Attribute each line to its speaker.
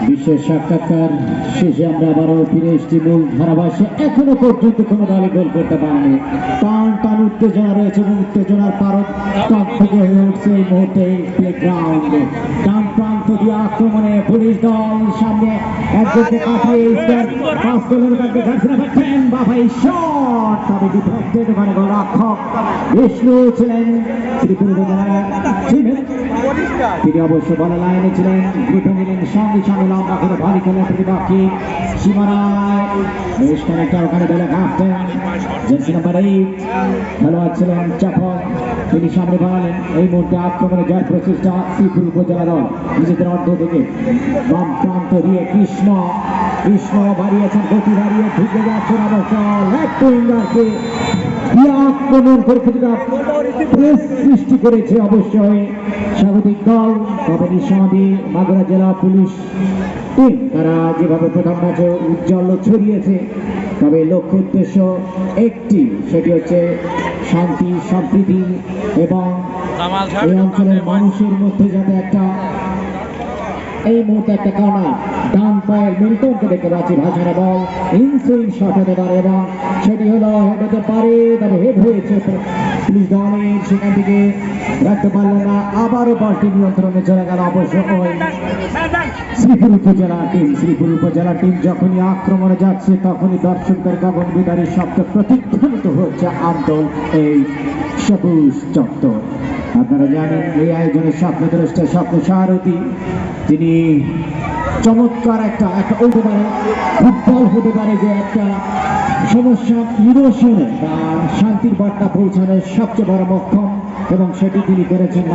Speaker 1: বিশেষ সাক্ষাৎকার শেষে আমরা আবারও ফিরে এসেছি মূল ধারাভাষ্যে। এখনো পর্যন্ত কোনো দলে গোল করতে পারেনি। টান টান উত্তেজনা রয়েছে এবং উত্তেজনার পারদ থেকে হয়ে উঠছে এই মুহূর্তে প্লেগ্রাউন্ড। ডান প্রান্ত দিয়ে আক্রমণে পুলিশ দল সামনে একজনকে কাটিয়ে পাস করলেন বাবাই শট, তবে ডিফেক্টেড ওখানে গোলরক্ষক বিষ্ণু ছিলেন শ্রীপুর তিনি অবশ্য বলা লাইনে ছিলেন, উঠে নিলেন সঙ্গে সঙ্গে লম্বা করে ভারী খেলার প্রতিপক্ষে সীমানায় বেশ খানিকটা ওখানে বেলা কাটতেন। জার্সি নাম্বার 8 খেলোয়াড় ছিলেন চাপক, তিনি সামনে বাড়ালেন। এই মুহূর্তে আক্রমণে জয় প্রচেষ্টা শ্রীপুর উপজেলা দল নিজেদের অর্ধ থেকে বাম প্রান্ত দিয়ে কৃষ্ণ বাড়িয়েছেন, গতি বাড়িয়ে ঢুকে যাচ্ছেন অবশ্য লেফট উইঙ্গারকে আক্রমণ করে কিছুটা প্রেস সৃষ্টি করেছে অবশ্যই স্বাগতিক দল। তবে নিঃসন্দেহে মাগুরা জেলা পুলিশ টিম তারা যেভাবে প্রথম ম্যাচে উজ্জ্বল ছড়িয়েছে, তবে লক্ষ্য উদ্দেশ্য একটি, সেটি হচ্ছে শান্তি সম্প্রীতি এবং এই অঞ্চলের মানুষের মধ্যে যাতে একটা এই মুহূর্তে একটা কারণ ডান পায়ের মিল্টনকে দেখতে পাচ্ছি ভাষণে বল ইনসুইং শট হতে পারে এবং সেটি হলো হেড হতে পারে, তবে হেড হয়েছে পুলিশ দলের, সেখান থেকে রাখতে পারল না। আবারও বলটি নিয়ন্ত্রণে চলে গেল অবশ্য ওই শ্রীপুর উপজেলা টিম যখনই আক্রমণে যাচ্ছে তখনই দর্শকদের গগন বিদারী শব্দ প্রতিধ্বনিত হচ্ছে আমদল এই সবুজ চত্বর। আপনারা জানেন এই আয়োজনের স্বপ্নদ্রষ্টা স্বপ্ন সারথী, তিনি চমৎকার একটা হতে পারে ফুটবল হতে পারে যে একটা সমস্যা নিরসনে বা শান্তির বার্তা পৌঁছানোর সবচেয়ে বড় মক্ষম, এবং সেটি তিনি করেছেন।